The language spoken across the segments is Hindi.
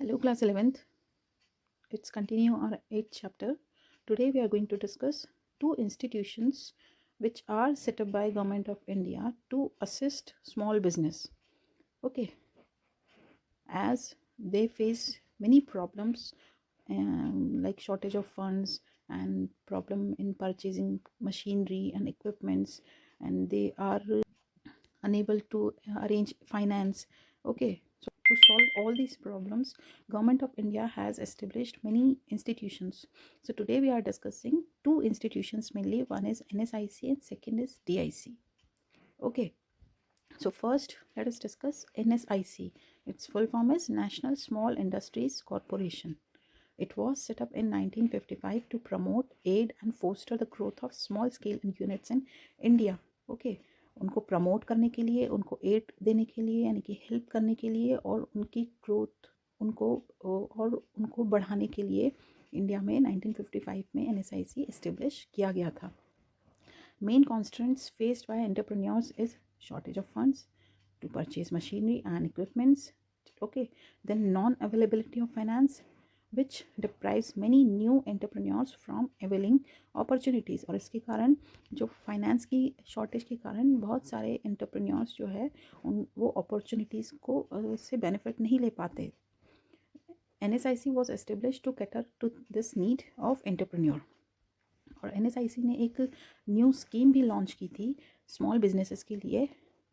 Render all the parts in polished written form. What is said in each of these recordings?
Hello, class 11th. It's continue our 8th chapter. Today we are going to discuss two institutions which are set up by Government of India to assist small business. Okay, as they face many problems like shortage of funds and problem in purchasing machinery and equipments, and they are unable to arrange finance. Okay, so to solve all these problems, Government of India has established many institutions. So today we are discussing two institutions mainly. One is NSIC and second is DIC. Okay, so first let us discuss NSIC. Its full form is National Small Industries Corporation. It was set up in 1955 to promote, aid and foster the growth of small scale units in India. Okay, उनको प्रमोट करने के लिए, उनको एड देने के लिए, यानी कि हेल्प करने के लिए, और उनकी ग्रोथ उनको बढ़ाने के लिए इंडिया में 1955 में NSIC एस्टेब्लिश किया गया था. Main constraints faced by entrepreneurs is shortage of funds to purchase machinery and equipments. Okay, then non-availability of finance, which deprives many new entrepreneurs from availing opportunities. और इसके कारण जो फाइनेंस की शॉर्टेज के कारण बहुत सारे एंटरप्रेन्योर्स जो है वो अपॉर्चुनिटीज़ को से बेनिफिट नहीं ले पाते. NSIC was established to cater to this need of entrepreneur. और NSIC ने एक न्यू स्कीम भी लॉन्च की थी स्मॉल बिजनेसेस के लिए,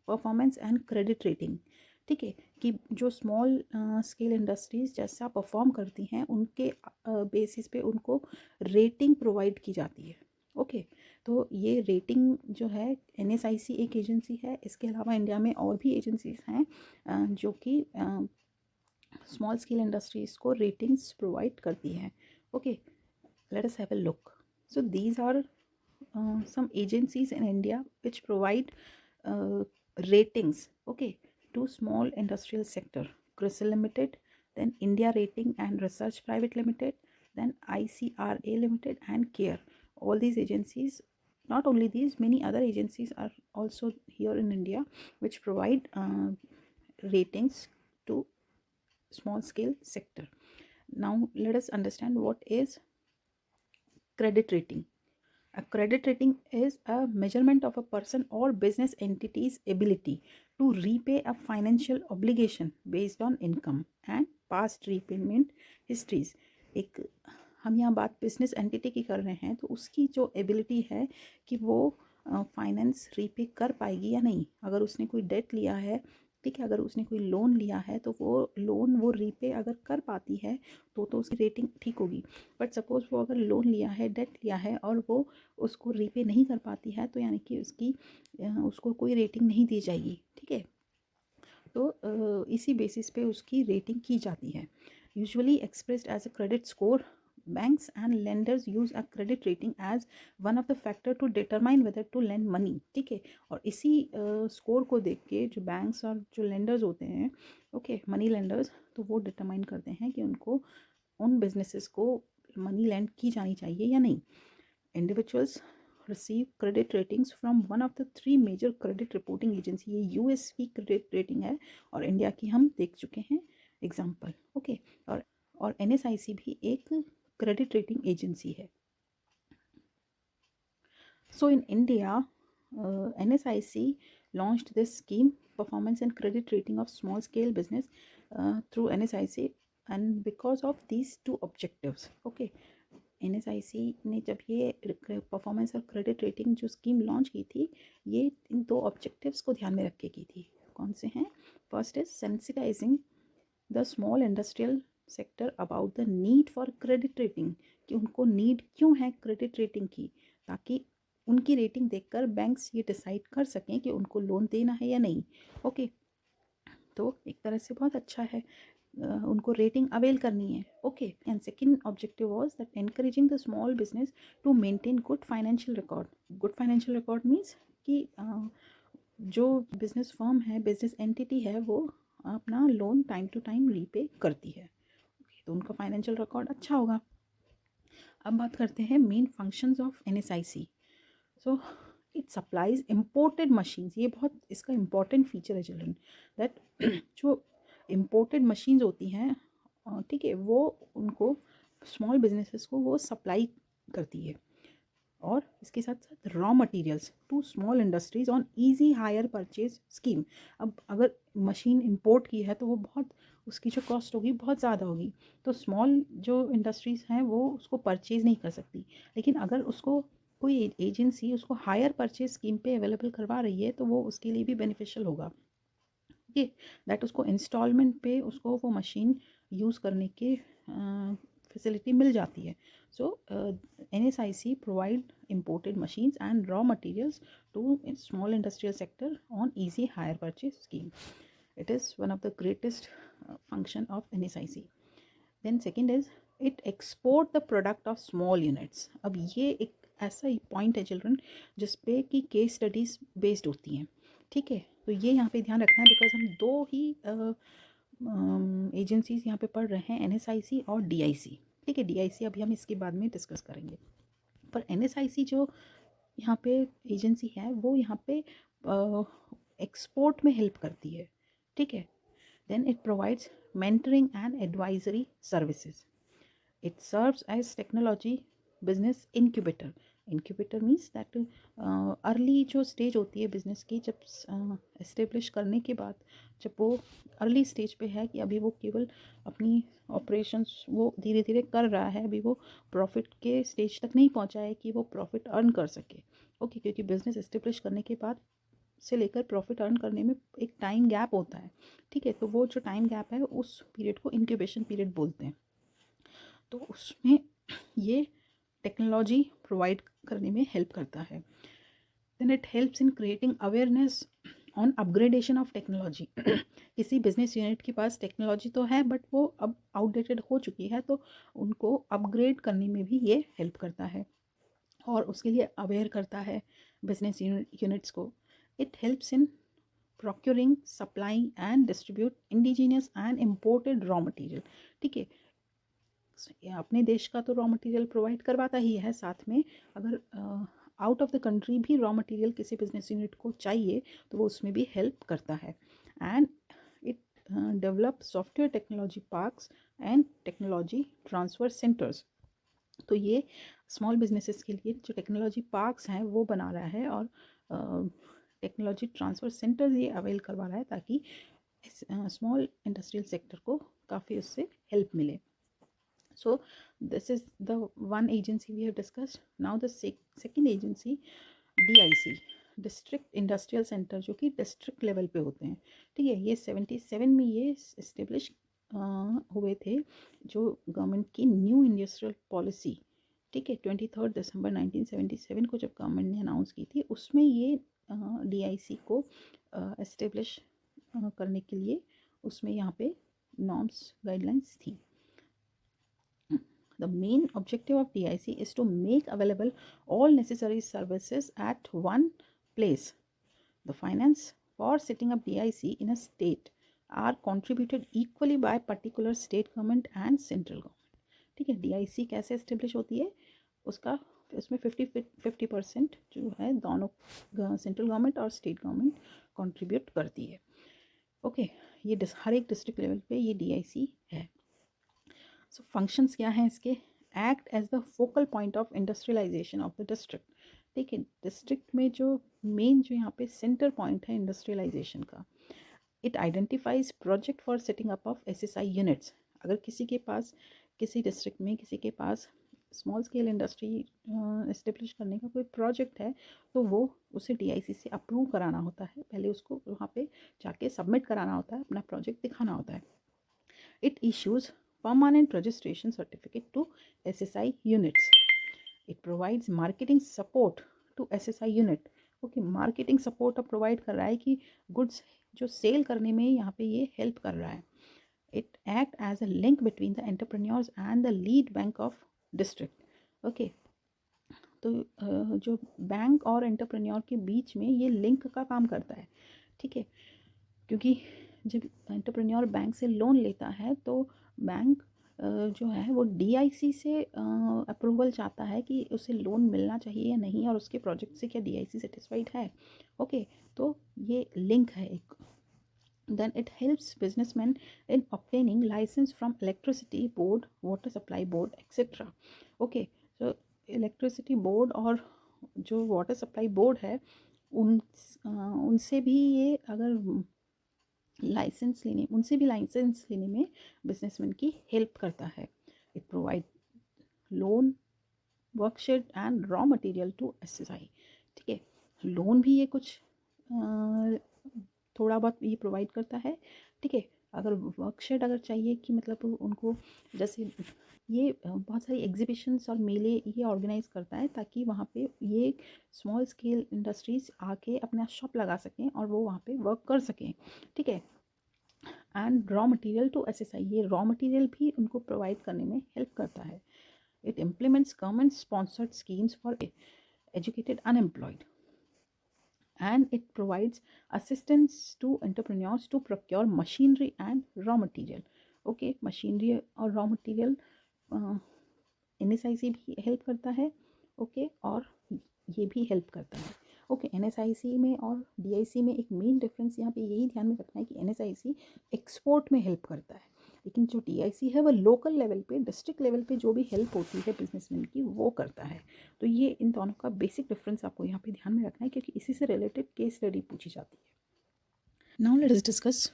परफॉर्मेंस एंड क्रेडिट रेटिंग. ठीक है, कि जो स्मॉल स्केल इंडस्ट्रीज जैसा परफॉर्म करती हैं उनके बेसिस पे उनको रेटिंग प्रोवाइड की जाती है. ओके, तो ये रेटिंग जो है NSIC एक एजेंसी है. इसके अलावा इंडिया में और भी एजेंसीज हैं जो कि स्मॉल स्केल इंडस्ट्रीज को रेटिंग्स प्रोवाइड करती हैं. Okay, let us have a look. So these are some agencies in India which provide ratings, okay, to small industrial sector. CRISIL Limited, then India Rating and Research Private Limited, then ICRA Limited and CARE. All these agencies, not only these, many other agencies are also here in India which provide ratings to small scale sector. Now let us understand what is credit rating. A credit rating is a measurement of a person or business entity's ability to repay a financial obligation based on income and past repayment histories. एक हम यहाँ बात बिजनेस एंटिटी की कर रहे हैं, तो उसकी जो एबिलिटी है कि वो फाइनेंस रीपे कर पाएगी या नहीं. अगर उसने कोई डेट लिया है, ठीक है, अगर उसने कोई लोन लिया है तो वो लोन वो रीपे अगर कर पाती है तो उसकी रेटिंग ठीक होगी. बट सपोज़ वो अगर लोन लिया है, डेट लिया है और वो उसको रीपे नहीं कर पाती है, तो यानी कि उसको कोई रेटिंग नहीं दी जाएगी. ठीक है, तो इसी बेसिस पे उसकी रेटिंग की जाती है. Usually expressed as a credit score. Banks and lenders use a credit rating as one of the factor to determine whether to lend money. ठीक है, और इसी स्कोर को देख के जो बैंक्स और जो लेंडर्स होते हैं, ओके, मनी लेंडर्स, तो वो डिटरमाइन करते हैं कि उनको उन बिजनेसेस को मनी लेंड की जानी चाहिए या नहीं. Individuals receive credit ratings from one of the 3 major credit reporting agency. ये यूएस की क्रेडिट रेटिंग है और इंडिया की हम देख चुके हैं एग्जाम्पल. ओके, और NSIC भी एक क्रेडिट रेटिंग एजेंसी है. So in India NSIC launched this scheme, performance and credit rating of small scale business through NSIC, and because of these two objectives. Okay, NSIC ने जब ये परफॉर्मेंस और क्रेडिट रेटिंग जो स्कीम लॉन्च की थी, ये इन दो ऑब्जेक्टिव्स को ध्यान में रख के की थी. कौन से हैं? First is sensitising the small industrial sector about the need for credit rating, कि उनको नीड क्यों है क्रेडिट रेटिंग की, ताकि उनकी रेटिंग देखकर बैंक्स ये डिसाइड कर सकें कि उनको लोन देना है या नहीं. ओके, तो एक तरह से बहुत अच्छा है, उनको रेटिंग अवेल करनी है. Okay, and second objective was that encouraging the small business to maintain good financial record. Good financial record means कि जो बिजनेस फर्म है, बिजनेस एंटिटी है, वो अपना loan time to time repay करती है. तो उनका फाइनेंशियल रिकॉर्ड अच्छा होगा. अब बात करते हैं main functions of NSIC. So it supplies imported machines. ये बहुत इसका इम्पॉर्टेंट फीचर है चिल्ड्रन, दैट जो इम्पोर्टेड मशीन्स होती हैं ठीक है, वो उनको स्मॉल बिजनेसेस को वो सप्लाई करती है। और इसके साथ साथ raw materials to small industries on easy hire purchase scheme. अब अगर मशीन इंपोर्ट की है तो वो बहुत, उसकी जो कॉस्ट होगी बहुत ज़्यादा होगी, तो स्मॉल जो इंडस्ट्रीज़ हैं वो उसको परचेज़ नहीं कर सकती। लेकिन अगर उसको कोई एजेंसी उसको हायर परचेज स्कीम पे अवेलेबल करवा रही है तो वो उसके लिए भी बेनिफिशियल होगा। ये दैट उसको इंस्टॉलमेंट पे उसको वो मशीन यूज़ करने के फैसिलिटी मिल जाती है। सो NSIC provide imported machines and raw materials to small industrial sector on easy hire purchase scheme. It is one of the greatest function of NSIC. Then second is it export the product of small units. अब ये एक ऐसा ही पॉइंट है चिल्ड्रन जिस पे कि केस स्टडीज़ बेस्ड होती हैं। ठीक है, तो ये यहाँ पे ध्यान रखना है बिकॉज हम दो ही एजेंसीज यहाँ पे पढ़ रहे हैं, NSIC और DIC। ठीक है, DIC अभी हम इसके बाद में डिस्कस करेंगे, पर NSIC जो यहाँ पे एजेंसी है वो यहाँ पे एक्सपोर्ट में हेल्प करती है। ठीक है, then it provides mentoring and advisory services. It serves as technology business incubator. Incubator means that early जो स्टेज होती है बिजनेस की, जब इस्टेब्लिश करने के बाद जब वो अर्ली स्टेज पे है कि अभी वो केवल अपनी ऑपरेशंस वो धीरे धीरे कर रहा है, अभी वो प्रॉफिट के स्टेज तक नहीं पहुंचा है कि वो प्रॉफिट अर्न कर सके। ओके, क्योंकि बिजनेस इस्टेब्लिश करने के बाद से लेकर प्रॉफिट अर्न करने में एक टाइम गैप होता है। ठीक है, तो वो जो टाइम गैप है उस पीरियड को इंक्यूबेशन पीरियड बोलते हैं। तो उसमें ये टेक्नोलॉजी प्रोवाइड करने में हेल्प करता है। Then it helps in creating awareness on upgradation of technology. किसी बिजनेस यूनिट के पास टेक्नोलॉजी तो है बट वो अब आउटडेटेड हो चुकी है, तो उनको अपग्रेड करने में भी ये हेल्प करता है और उसके लिए अवेयर करता है बिजनेस यूनिट्स को। It helps in procuring, supplying and distribute indigenous and imported raw material. ठीक है, अपने देश का तो रॉ मटेरियल प्रोवाइड करवाता ही है, साथ में अगर आउट ऑफ द कंट्री भी रॉ मटेरियल किसी बिजनेस यूनिट को चाहिए तो वो उसमें भी हेल्प करता है। And it develop software technology parks and technology transfer centres. तो ये स्मॉल बिजनेसेस के लिए जो टेक्नोलॉजी पार्क्स हैं वो बना रहा है और टेक्नोलॉजी ट्रांसफ़र सेंटर्स ये अवेल करवा रहा है ताकि स्मॉल इंडस्ट्रियल सेक्टर को काफ़ी उससे हेल्प मिले। So this is the one agency we have discussed. Now the second agency DIC, district industrial centre, जो कि डिस्ट्रिक्ट लेवल पे होते हैं। ठीक है, ये 77 में ये इस्टेब्लिश हुए थे, जो गवर्नमेंट की न्यू इंडस्ट्रियल पॉलिसी, ठीक है, 23 दिसंबर 1977 को जब गवर्नमेंट ने अनाउंस की थी, उसमें ये DIC को इस्टेब्लिश करने के लिए उसमें यहाँ पे नॉर्म्स गाइडलाइंस थी। The main objective of DIC is to make available all necessary services at one place. The finance for setting up DIC in a state are contributed equally by particular state government and central government. ठीक है, DIC कैसे एस्टेब्लिश होती है, उसका उसमें 50% जो है दोनों सेंट्रल गवर्नमेंट और स्टेट गवर्नमेंट कंट्रीब्यूट करती है। ओके, ये हर एक डिस्ट्रिक्ट लेवल पे ये DIC है। सो फंक्शंस क्या हैं इसके? Act as the focal point of industrialisation of the district. ठीक है, डिस्ट्रिक्ट में जो मेन जो यहाँ पे सेंटर पॉइंट है इंडस्ट्रियलाइजेशन का। It identifies project for setting up of SSI units. अगर किसी के पास, किसी डिस्ट्रिक्ट में किसी के पास स्मॉल स्केल इंडस्ट्री इस्टेब्लिश करने का कोई प्रोजेक्ट है तो वो उसे DIC से अप्रूव कराना होता है, पहले उसको वहाँ पे जाके सबमिट कराना होता है, अपना प्रोजेक्ट दिखाना होता है। It issues permanent registration certificate to SSI units. It provides marketing support to SSI unit. Okay, marketing support अब प्रोवाइड कर रहा है कि गुड्स जो सेल करने में यहाँ पे ये हेल्प कर रहा है। It act as a link between the entrepreneurs and the lead bank of district. Okay, तो जो बैंक और एंटरप्रेन्योर के बीच में ये लिंक का काम करता है। ठीक है, क्योंकि जब एंटरप्रेन्योर बैंक से लोन लेता है तो बैंक जो है वो DIC से अप्रूवल चाहता है कि उसे लोन मिलना चाहिए या नहीं, और उसके प्रोजेक्ट से क्या DIC सेटिस्फाइड है। ओके, तो ये लिंक है एक। Then it helps businessmen in obtaining license from electricity board, water supply board, etc. Okay, so electricity board और जो वाटर सप्लाई बोर्ड है उनसे भी ये अगर लाइसेंस लेने उनसे भी लाइसेंस लेने में बिजनेसमैन की हेल्प करता है. It provide loan, workshed and raw material to SSI. ठीक है, लोन भी ये कुछ थोड़ा बहुत ये प्रोवाइड करता है. ठीक है, अगर वर्कशेड अगर चाहिए कि मतलब उनको जैसे ये बहुत सारी एग्जीबिशंस और मेले ये ऑर्गेनाइज करता है ताकि वहाँ पे ये स्मॉल स्केल इंडस्ट्रीज आके अपना शॉप लगा सकें और वो वहाँ पे वर्क कर सकें. ठीक है, and raw material to SSI, ये रॉ मटेरियल भी उनको प्रोवाइड करने में हेल्प करता है. It implements government sponsored schemes for educated unemployed, and it provides assistance to entrepreneurs to procure machinery and raw material. Okay, machinery और raw material NSIC भी हेल्प करता है. ओके, और ये भी हेल्प करता है. ओके, NSIC में और DIC में एक मेन डिफरेंस यहाँ पे यही ध्यान में रखना है कि NSIC एक्सपोर्ट में हेल्प करता है, लेकिन जो DIC है वो लोकल लेवल पे, डिस्ट्रिक्ट लेवल पे जो भी हेल्प होती है बिजनेसमैन की वो करता है. तो ये इन दोनों का बेसिक डिफरेंस आपको यहाँ पे ध्यान में रखना है क्योंकि इसी से रिलेटेड केस स्टडी पूछी जाती है. Now let us discuss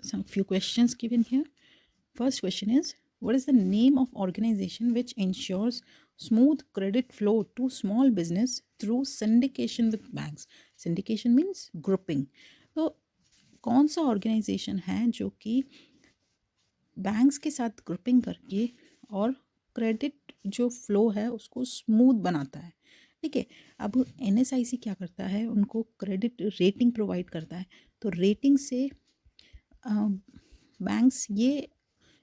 some few questions given here. First question is, what is the name of organization which ensures smooth credit flow to small business through syndication with banks? Syndication means grouping. तो कौन सा ऑर्गेनाइजेशन है जो कि बैंक्स के साथ ग्रुपिंग करके और क्रेडिट जो फ्लो है उसको स्मूथ बनाता है? ठीक है, अब NSIC क्या करता है, उनको क्रेडिट रेटिंग प्रोवाइड करता है. तो रेटिंग से बैंक्स ये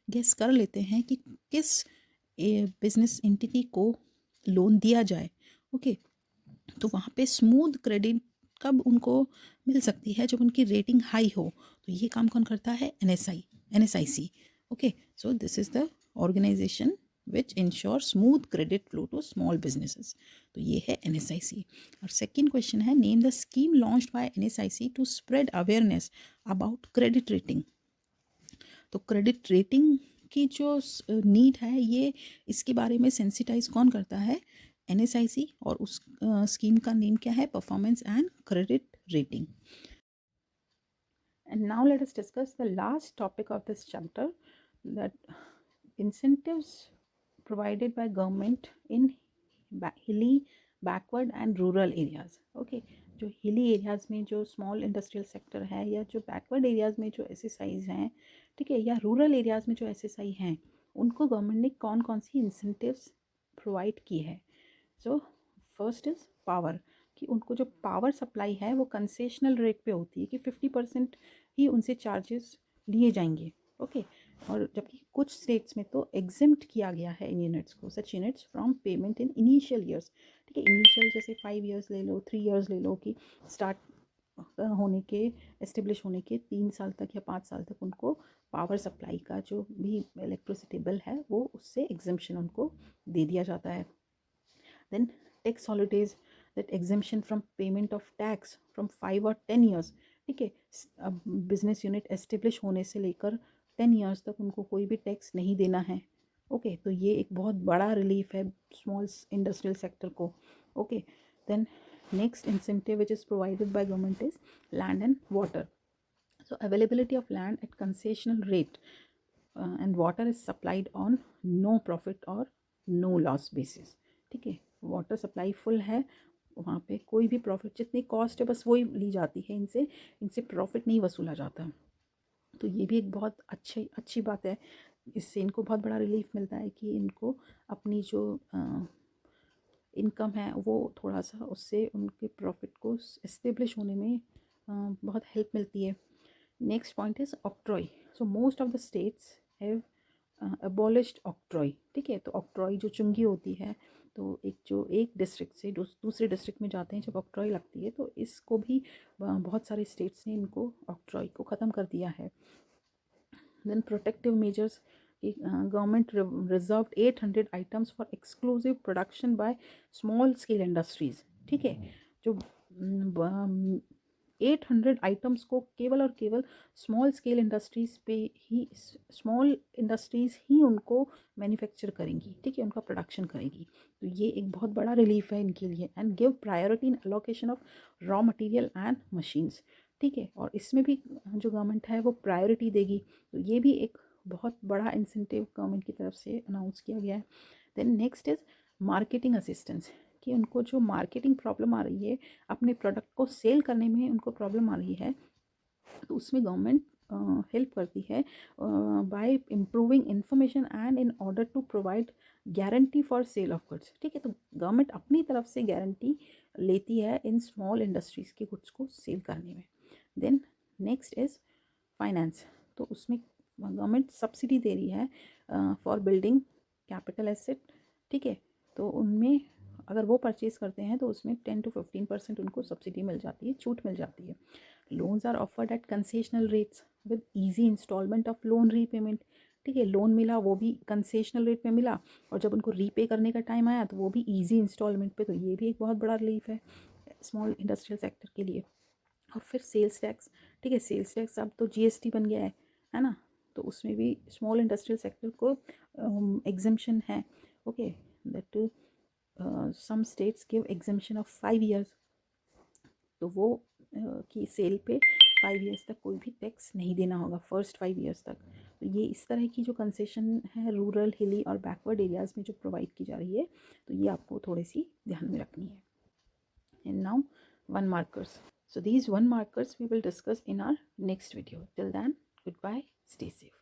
गेस कर लेते हैं कि किस बिजनेस एंटिटी को लोन दिया जाए. ओके, तो वहाँ पे स्मूथ क्रेडिट कब उनको मिल सकती है, जब उनकी रेटिंग हाई हो. तो ये काम कौन करता है? NSIC. Okay, so this is the organisation which ensure smooth credit flow to small businesses. तो ये है NSIC. और सेकेंड क्वेश्चन है, name the scheme launched by NSIC to spread awareness about credit rating. तो क्रेडिट रेटिंग की जो नीड है ये इसके बारे में सेंसिटाइज कौन करता है? NSIC. और उस स्कीम का नेम क्या है? Performance and credit rating. And now let us discuss the last topic of this chapter, that incentives provided by government in hilly, backward and rural areas. Okay, जो हिली एरियाज़ में जो स्मॉल इंडस्ट्रियल सेक्टर है या जो बैकवर्ड एरियाज़ में जो SSIs हैं, ठीक है, या रूरल एरियाज़ में जो SSI हैं, उनको गवर्नमेंट ने कौन कौन सी इंसेंटिव्स प्रोवाइड की है. सो फर्स्ट इज़ पावर, कि उनको जो पावर सप्लाई है वो कंसेशनल रेट पे होती है कि 50% ही उनसे चार्जेस लिए जाएंगे. ओके, और जबकि कुछ स्टेट्स में तो एग्जिम्प्ट किया गया है इन यूनिट्स को, such units from payment in initial years. ठीक है, इनिशियल जैसे 5 इयर्स ले लो, 3 इयर्स ले लो, कि स्टार्ट होने के, एस्टेब्लिश होने के 3 साल तक या 5 साल तक उनको पावर सप्लाई का जो भी इलेक्ट्रिसिटी बिल है वो उससे एग्जिम्पशन उनको दे दिया जाता है. Then tax holidays, that exemption from payment of tax from 5 और 10 ईयर्स. ठीक है, अब बिजनेस यूनिट एस्टेब्लिश होने से लेकर 10 ईयर्स तक उनको कोई भी टैक्स नहीं देना है. ओके, तो ये एक बहुत बड़ा रिलीफ है स्मॉल इंडस्ट्रियल सेक्टर को. Okay, then next incentive which is provided by government is land and water. So availability of land at concessional rate and water is supplied on no profit or no loss basis. ठीक है, वाटर सप्लाई फुल है, वहाँ पे कोई भी प्रॉफिट, जितनी कॉस्ट है बस वही ली जाती है, इनसे प्रॉफिट नहीं वसूला जाता. तो ये भी एक बहुत अच्छी बात है. इससे इनको बहुत बड़ा रिलीफ मिलता है कि इनको अपनी जो इनकम है वो थोड़ा सा उससे उनके प्रॉफिट को एस्टेब्लिश होने में बहुत हेल्प मिलती है. Next point is octroi. So most of the states have abolished octroi. ठीक है, तो ऑक्ट्रॉय जो चुंगी होती है, तो एक डिस्ट्रिक्ट से दूसरे डिस्ट्रिक्ट में जाते हैं जब ऑक्ट्रॉय लगती है, तो इसको भी बहुत सारे स्टेट्स ने इनको ऑक्ट्रॉय को ख़त्म कर दिया है. Then protective measures, government reserved 800 items for exclusive production by small scale industries. ठीक है, जो 800 आइटम्स को केवल और केवल स्मॉल स्केल इंडस्ट्रीज़ पे ही, स्मॉल इंडस्ट्रीज़ ही उनको मैन्युफैक्चर करेंगी, ठीक है, उनका प्रोडक्शन करेगी। तो ये एक बहुत बड़ा रिलीफ है इनके लिए। And give priority in allocation of raw material and machines, ठीक है, और इसमें भी जो गवर्नमेंट है वो प्रायोरिटी देगी। तो ये भी एक बहुत बड़ा इंसेंटिव गवर्नमेंट की तरफ से अनाउंस किया गया है। Then next is marketing assistance, कि उनको जो मार्केटिंग प्रॉब्लम आ रही है, अपने प्रोडक्ट को सेल करने में उनको प्रॉब्लम आ रही है, तो उसमें गवर्नमेंट हेल्प करती है by improving information and in order to provide guarantee for sale of goods, ठीक है। तो गवर्नमेंट अपनी तरफ से गारंटी लेती है इन स्मॉल इंडस्ट्रीज़ के गुड्स को सेल करने में। देन नेक्स्ट इज़ फाइनेंस, तो उसमें गवर्नमेंट सब्सिडी दे रही है फॉर बिल्डिंग कैपिटल एसेट, ठीक है। तो उनमें अगर वो परचेज़ करते हैं तो उसमें 10 to 15% उनको सब्सिडी मिल जाती है, छूट मिल जाती है। Loans are offered at concessional rates with easy instalment of loan repayment, ठीक है, लोन मिला वो भी कंसेशनल रेट पे मिला, और जब उनको रीपे करने का टाइम आया तो वो भी ईजी इंस्टॉलमेंट पे। तो ये भी एक बहुत बड़ा रिलीफ है स्मॉल इंडस्ट्रियल सेक्टर के लिए। और फिर सेल्स टैक्स, ठीक है, सेल्स टैक्स अब तो जीएसटी बन गया है ना, तो उसमें भी स्मॉल इंडस्ट्रियल सेक्टर को एग्जम्पशन है, okay, that some states give exemption of 5 years, तो वो कि सेल पे 5 years तक कोई भी टैक्स नहीं देना होगा, फर्स्ट 5 years तक। तो ये इस तरह की जो कंसेशन है रूरल, हिली और बैकवर्ड एरियाज़ में जो प्रोवाइड की जा रही है, तो ये आपको थोड़ी सी ध्यान में रखनी है। And now 1 markers. So these 1 markers we will discuss in our next video. Till then, goodbye, stay safe.